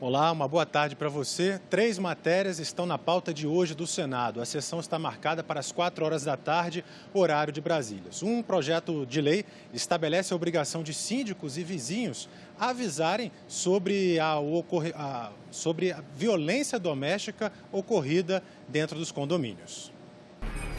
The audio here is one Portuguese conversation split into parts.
Olá, uma boa tarde para você. 3 matérias estão na pauta de hoje do Senado. A sessão está marcada para as 4 horas da tarde, horário de Brasília. Um projeto de lei estabelece a obrigação de síndicos e vizinhos avisarem sobre a violência doméstica ocorrida dentro dos condomínios.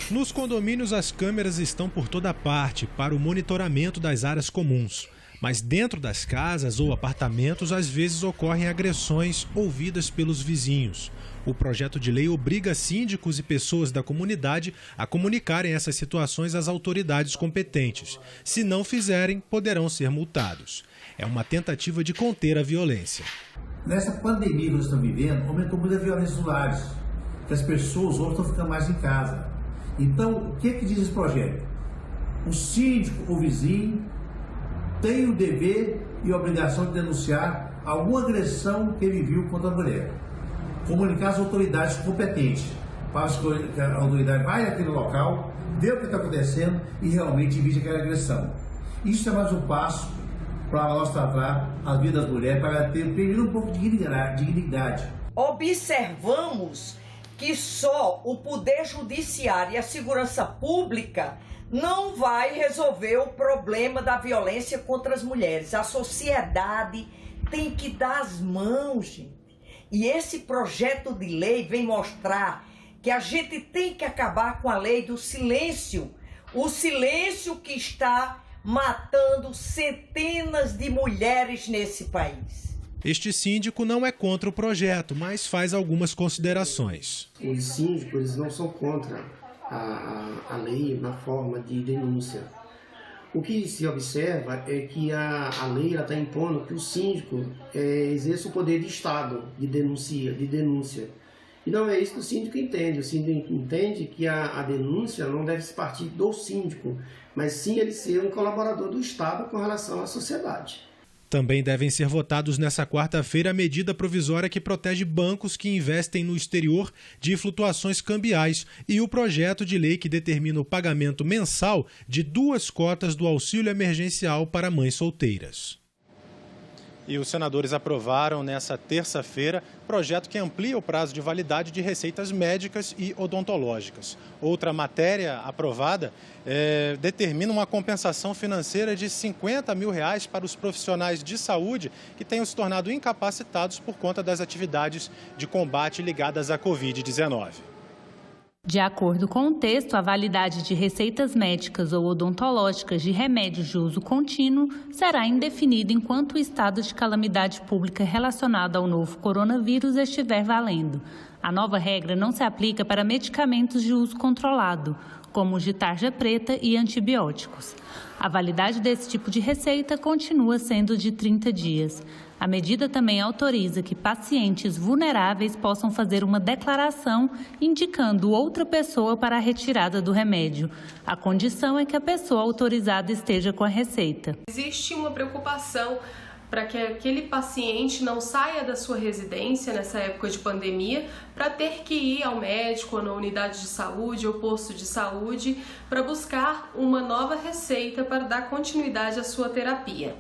Nos condomínios, as câmeras estão por toda parte para o monitoramento das áreas comuns. Mas dentro das casas ou apartamentos, às vezes ocorrem agressões ouvidas pelos vizinhos. O projeto de lei obriga síndicos e pessoas da comunidade a comunicarem essas situações às autoridades competentes. Se não fizerem, poderão ser multados. É uma tentativa de conter a violência. Nessa pandemia que nós estamos vivendo, aumentou muito a violência nos lares, que as pessoas hoje estão ficando mais em casa. Então, o que diz esse projeto? O síndico ou vizinho tem o dever e a obrigação de denunciar alguma agressão que ele viu contra a mulher. Comunicar às autoridades competentes, para que a autoridade vai naquele local, vê o que está acontecendo e realmente evite aquela agressão. Isso é mais um passo para nós tratar a vida das mulheres, para ter um pouco de dignidade. Observamos que só o Poder Judiciário e a Segurança Pública não vai resolver o problema da violência contra as mulheres. A sociedade tem que dar as mãos, gente. E esse projeto de lei vem mostrar que a gente tem que acabar com a lei do silêncio. O silêncio que está matando centenas de mulheres nesse país. Este síndico não é contra o projeto, mas faz algumas considerações. Os síndicos não são contra a lei na forma de denúncia. O que se observa é que a lei está impondo que o síndico exerça o poder de Estado de denúncia. E não é isso que o síndico entende. O síndico entende que a denúncia não deve se partir do síndico, mas sim ele ser um colaborador do Estado com relação à sociedade. Também devem ser votados nesta quarta-feira a medida provisória que protege bancos que investem no exterior de flutuações cambiais e o projeto de lei que determina o pagamento mensal de 2 cotas do auxílio emergencial para mães solteiras. E os senadores aprovaram nesta terça-feira projeto que amplia o prazo de validade de receitas médicas e odontológicas. Outra matéria aprovada determina uma compensação financeira de R$50 mil para os profissionais de saúde que tenham se tornado incapacitados por conta das atividades de combate ligadas à Covid-19. De acordo com o texto, a validade de receitas médicas ou odontológicas de remédios de uso contínuo será indefinida enquanto o estado de calamidade pública relacionado ao novo coronavírus estiver valendo. A nova regra não se aplica para medicamentos de uso controlado, como os de tarja preta e antibióticos. A validade desse tipo de receita continua sendo de 30 dias. A medida também autoriza que pacientes vulneráveis possam fazer uma declaração indicando outra pessoa para a retirada do remédio. A condição é que a pessoa autorizada esteja com a receita. Existe uma preocupação para que aquele paciente não saia da sua residência nessa época de pandemia para ter que ir ao médico ou na unidade de saúde ou posto de saúde para buscar uma nova receita para dar continuidade à sua terapia.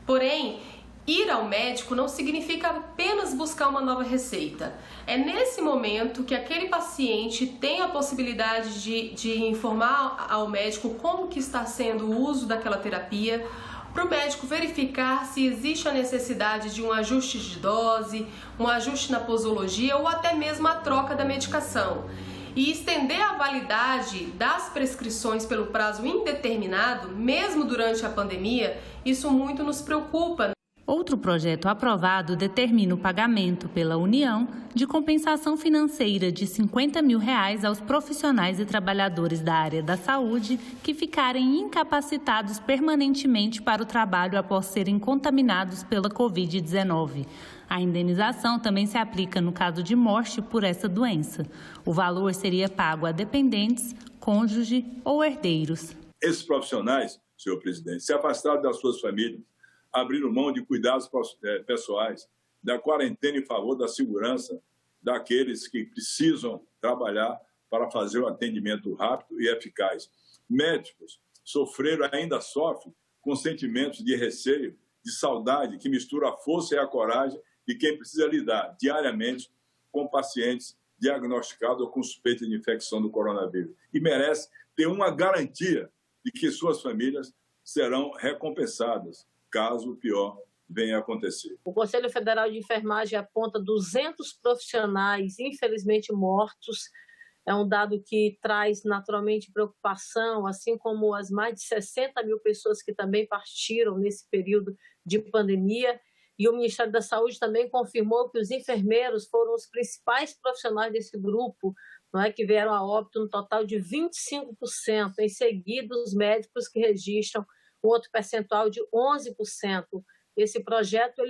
Porém, ir ao médico não significa apenas buscar uma nova receita. É nesse momento que aquele paciente tem a possibilidade de informar ao médico como que está sendo o uso daquela terapia, para o médico verificar se existe a necessidade de um ajuste de dose, um ajuste na posologia ou até mesmo a troca da medicação. E estender a validade das prescrições pelo prazo indeterminado, mesmo durante a pandemia, isso muito nos preocupa. Outro projeto aprovado determina o pagamento pela União de compensação financeira de R$50 mil aos profissionais e trabalhadores da área da saúde que ficarem incapacitados permanentemente para o trabalho após serem contaminados pela Covid-19. A indenização também se aplica no caso de morte por essa doença. O valor seria pago a dependentes, cônjuge ou herdeiros. Esses profissionais, senhor presidente, se afastaram das suas famílias, abriram mão de cuidados pessoais, da quarentena em favor da segurança daqueles que precisam trabalhar para fazer um atendimento rápido e eficaz. Médicos sofreram, ainda sofrem, com sentimentos de receio, de saudade, que mistura a força e a coragem e quem precisa lidar diariamente com pacientes diagnosticados ou com suspeita de infecção do coronavírus. E merece ter uma garantia de que suas famílias serão recompensadas, caso o pior venha a acontecer. O Conselho Federal de Enfermagem aponta 200 profissionais, infelizmente, mortos. É um dado que traz naturalmente preocupação, assim como as mais de 60 mil pessoas que também partiram nesse período de pandemia. E o Ministério da Saúde também confirmou que os enfermeiros foram os principais profissionais desse grupo, não é, que vieram a óbito no total de 25%. Em seguida, os médicos que registram um outro percentual de 11%. Esse projeto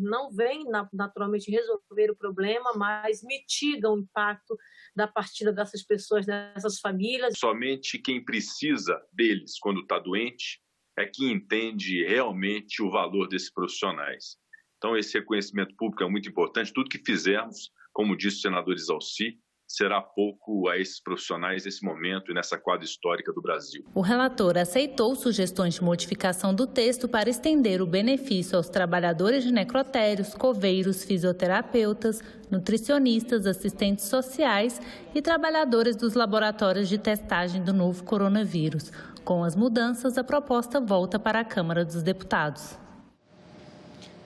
não vem naturalmente resolver o problema, mas mitiga o impacto da partida dessas pessoas, dessas famílias. Somente quem precisa deles quando está doente é que entende realmente o valor desses profissionais. Então, esse reconhecimento público é muito importante. Tudo que fizermos, como disse o senador Isalci, será pouco a esses profissionais nesse momento e nessa quadra histórica do Brasil. O relator aceitou sugestões de modificação do texto para estender o benefício aos trabalhadores de necrotérios, coveiros, fisioterapeutas, nutricionistas, assistentes sociais e trabalhadores dos laboratórios de testagem do novo coronavírus. Com as mudanças, a proposta volta para a Câmara dos Deputados.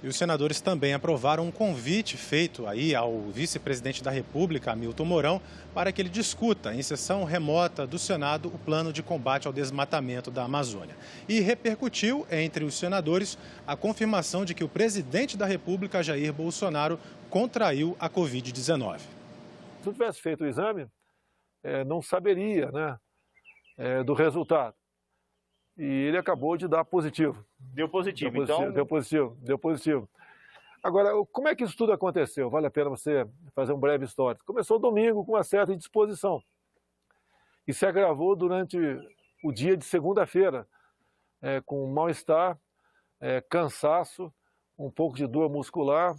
E os senadores também aprovaram um convite feito aí ao vice-presidente da República, Hamilton Mourão, para que ele discuta, em sessão remota do Senado, o plano de combate ao desmatamento da Amazônia. E repercutiu entre os senadores a confirmação de que o presidente da República, Jair Bolsonaro, contraiu a Covid-19. Se eu tivesse feito o exame, não saberia, do resultado. E ele acabou de dar positivo. Deu positivo, então? Deu positivo. Agora, como é que isso tudo aconteceu? Vale a pena você fazer um breve histórico. Começou domingo com uma certa indisposição. E se agravou durante o dia de segunda-feira, com mal-estar, cansaço, um pouco de dor muscular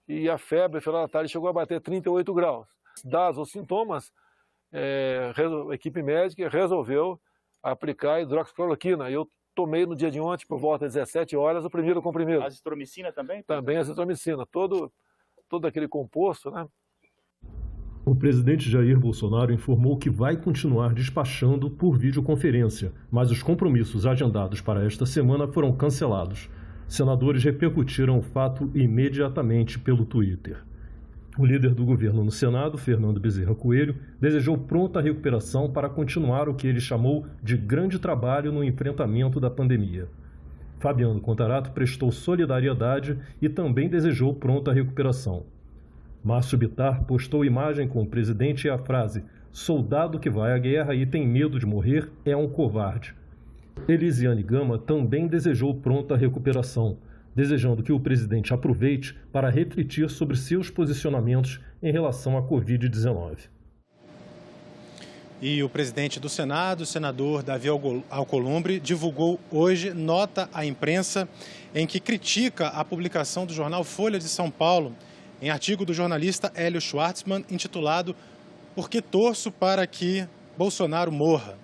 e a febre, no final da tarde, chegou a bater 38 graus. Dados os sintomas, a equipe médica resolveu aplicar hidroxicloroquina. Eu tomei no dia de ontem, por volta das 17 horas, o primeiro comprimido. Azitromicina também? Também azitromicina. Todo aquele composto, O presidente Jair Bolsonaro informou que vai continuar despachando por videoconferência, mas os compromissos agendados para esta semana foram cancelados. Senadores repercutiram o fato imediatamente pelo Twitter. O líder do governo no Senado, Fernando Bezerra Coelho, desejou pronta recuperação para continuar o que ele chamou de grande trabalho no enfrentamento da pandemia. Fabiano Contarato prestou solidariedade e também desejou pronta recuperação. Márcio Bittar postou imagem com o presidente e a frase "Soldado que vai à guerra e tem medo de morrer é um covarde". Elisiane Gama também desejou pronta recuperação, desejando que o presidente aproveite para refletir sobre seus posicionamentos em relação à Covid-19. E o presidente do Senado, o senador Davi Alcolumbre, divulgou hoje nota à imprensa em que critica a publicação do jornal Folha de São Paulo, em artigo do jornalista Hélio Schwartzman, intitulado "Por que torço para que Bolsonaro morra?".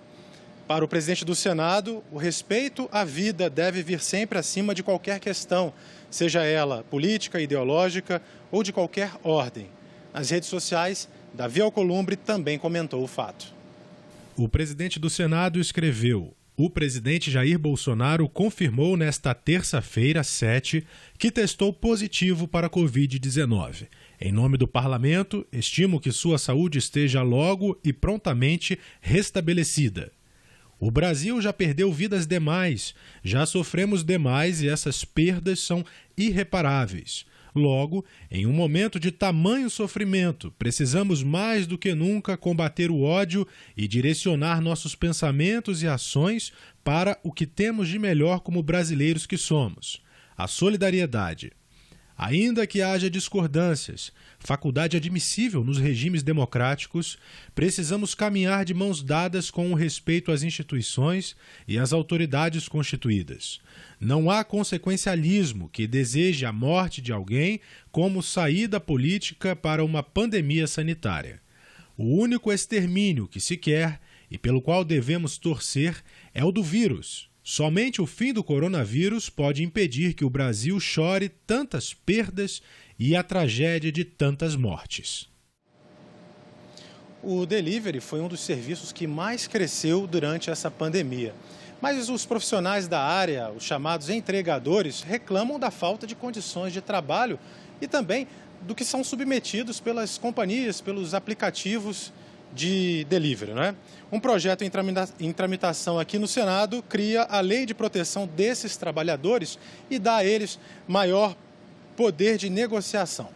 Para o presidente do Senado, o respeito à vida deve vir sempre acima de qualquer questão, seja ela política, ideológica ou de qualquer ordem. Nas redes sociais, Davi Alcolumbre também comentou o fato. O presidente do Senado escreveu: o presidente Jair Bolsonaro confirmou nesta terça-feira, 7, que testou positivo para a Covid-19. Em nome do parlamento, estimo que sua saúde esteja logo e prontamente restabelecida. O Brasil já perdeu vidas demais, já sofremos demais e essas perdas são irreparáveis. Logo, em um momento de tamanho sofrimento, precisamos mais do que nunca combater o ódio e direcionar nossos pensamentos e ações para o que temos de melhor como brasileiros que somos: a solidariedade. Ainda que haja discordâncias, faculdade admissível nos regimes democráticos, precisamos caminhar de mãos dadas com o respeito às instituições e às autoridades constituídas. Não há consequencialismo que deseje a morte de alguém como saída política para uma pandemia sanitária. O único extermínio que se quer e pelo qual devemos torcer é o do vírus. Somente o fim do coronavírus pode impedir que o Brasil chore tantas perdas e a tragédia de tantas mortes. O delivery foi um dos serviços que mais cresceu durante essa pandemia. Mas os profissionais da área, os chamados entregadores, reclamam da falta de condições de trabalho e também do que são submetidos pelas companhias, pelos aplicativos de delivery, né? Um projeto em tramitação aqui no Senado cria a lei de proteção desses trabalhadores e dá a eles maior poder de negociação.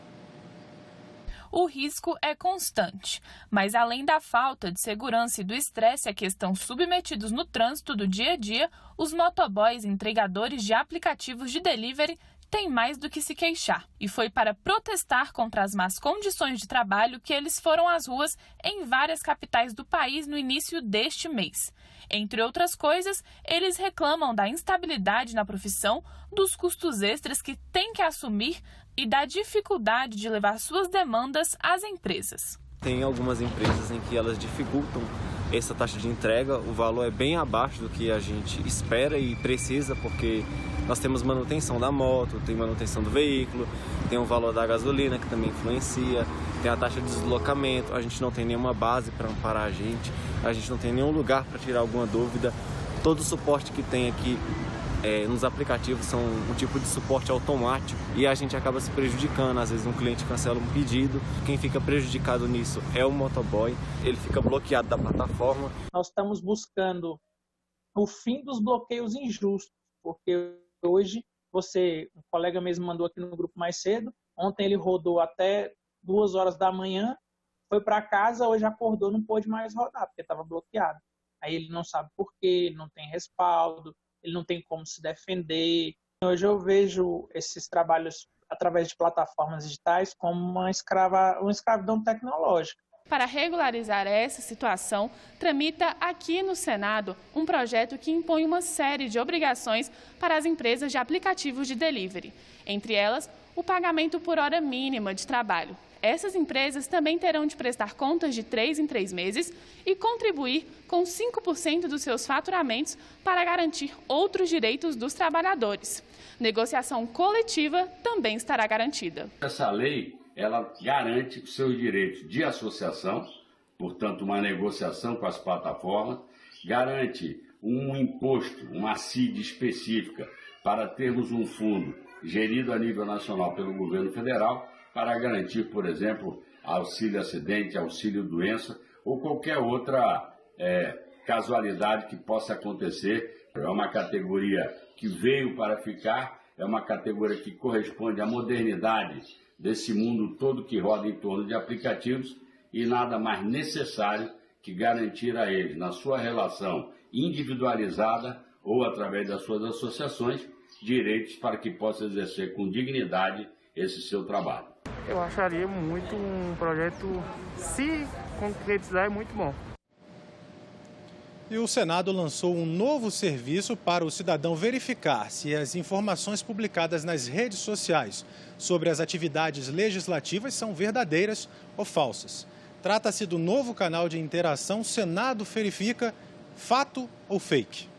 O risco é constante, mas além da falta de segurança e do estresse a que estão submetidos no trânsito do dia a dia, os motoboys entregadores de aplicativos de delivery têm mais do que se queixar. E foi para protestar contra as más condições de trabalho que eles foram às ruas em várias capitais do país no início deste mês. Entre outras coisas, eles reclamam da instabilidade na profissão, dos custos extras que têm que assumir e da dificuldade de levar suas demandas às empresas. Tem algumas empresas em que elas dificultam essa taxa de entrega, o valor é bem abaixo do que a gente espera e precisa, porque nós temos manutenção da moto, tem manutenção do veículo, tem o valor da gasolina que também influencia, tem a taxa de deslocamento, a gente não tem nenhuma base para amparar a gente não tem nenhum lugar para tirar alguma dúvida. Todo o suporte que tem aqui nos aplicativos são um tipo de suporte automático e a gente acaba se prejudicando. Às vezes um cliente cancela um pedido, quem fica prejudicado nisso é o motoboy, ele fica bloqueado da plataforma. Nós estamos buscando o fim dos bloqueios injustos, porque hoje um colega mesmo mandou aqui no grupo mais cedo, ontem ele rodou até 2 horas da manhã, foi para casa, hoje acordou, não pôde mais rodar, porque estava bloqueado. Aí ele não sabe por quê, não tem respaldo, ele não tem como se defender. Hoje eu vejo esses trabalhos através de plataformas digitais como uma escravidão tecnológica. Para regularizar essa situação, tramita aqui no Senado um projeto que impõe uma série de obrigações para as empresas de aplicativos de delivery. Entre elas, o pagamento por hora mínima de trabalho. Essas empresas também terão de prestar contas de 3 em 3 meses e contribuir com 5% dos seus faturamentos para garantir outros direitos dos trabalhadores. Negociação coletiva também estará garantida. Essa lei, ela garante os seus direitos de associação, portanto, uma negociação com as plataformas, garante um imposto, uma CID específica, para termos um fundo gerido a nível nacional pelo governo federal, para garantir, por exemplo, auxílio acidente, auxílio doença ou qualquer outra casualidade que possa acontecer. É uma categoria que veio para ficar, é uma categoria que corresponde à modernidade desse mundo todo que roda em torno de aplicativos e nada mais necessário que garantir a eles, na sua relação individualizada ou através das suas associações, direitos para que possa exercer com dignidade esse seu trabalho. Eu acharia muito um projeto, se concretizar, é muito bom. E o Senado lançou um novo serviço para o cidadão verificar se as informações publicadas nas redes sociais sobre as atividades legislativas são verdadeiras ou falsas. Trata-se do novo canal de interação Senado Verifica, fato ou fake.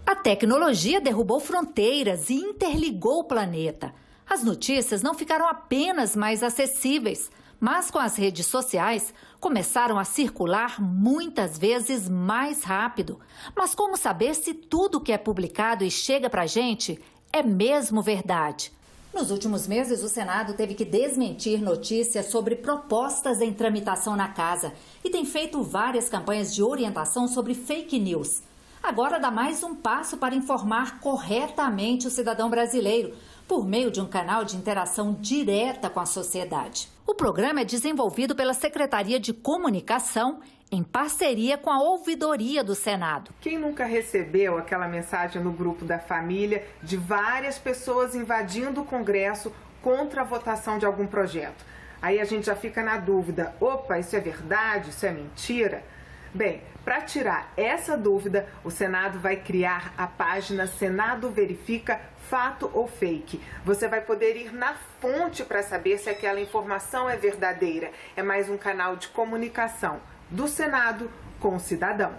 A tecnologia derrubou fronteiras e interligou o planeta. As notícias não ficaram apenas mais acessíveis, mas com as redes sociais começaram a circular muitas vezes mais rápido. Mas como saber se tudo que é publicado e chega para a gente é mesmo verdade? Nos últimos meses, o Senado teve que desmentir notícias sobre propostas em tramitação na casa e tem feito várias campanhas de orientação sobre fake news. Agora dá mais um passo para informar corretamente o cidadão brasileiro, por meio de um canal de interação direta com a sociedade. O programa é desenvolvido pela Secretaria de Comunicação, em parceria com a Ouvidoria do Senado. Quem nunca recebeu aquela mensagem no grupo da família de várias pessoas invadindo o Congresso contra a votação de algum projeto? Aí a gente já fica na dúvida, opa, isso é verdade, isso é mentira? Bem, para tirar essa dúvida, o Senado vai criar a página Senado Verifica, fato ou fake. Você vai poder ir na fonte para saber se aquela informação é verdadeira. É mais um canal de comunicação do Senado com o cidadão.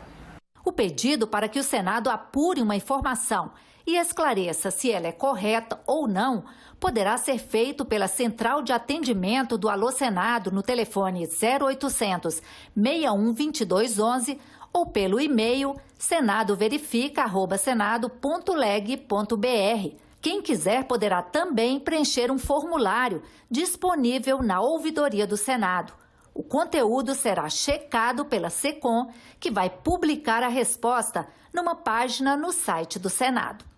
O pedido para que o Senado apure uma informação e esclareça se ela é correta ou não poderá ser feito pela Central de Atendimento do Alô Senado no telefone 0800 61 22 11 ou pelo e-mail senadoverifica@senado.leg.br. Quem quiser poderá também preencher um formulário disponível na Ouvidoria do Senado. O conteúdo será checado pela SECOM, que vai publicar a resposta numa página no site do Senado.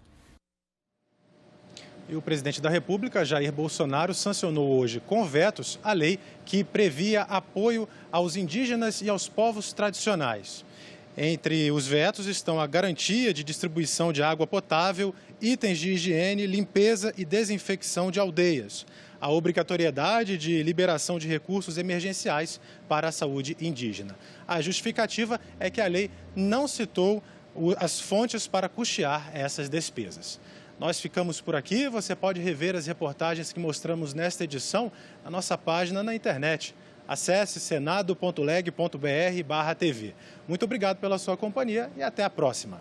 E o presidente da República, Jair Bolsonaro, sancionou hoje com vetos a lei que previa apoio aos indígenas e aos povos tradicionais. Entre os vetos estão a garantia de distribuição de água potável, itens de higiene, limpeza e desinfecção de aldeias, a obrigatoriedade de liberação de recursos emergenciais para a saúde indígena. A justificativa é que a lei não citou as fontes para custear essas despesas. Nós ficamos por aqui, você pode rever as reportagens que mostramos nesta edição na nossa página na internet. Acesse senado.leg.br/TV. Muito obrigado pela sua companhia e até a próxima.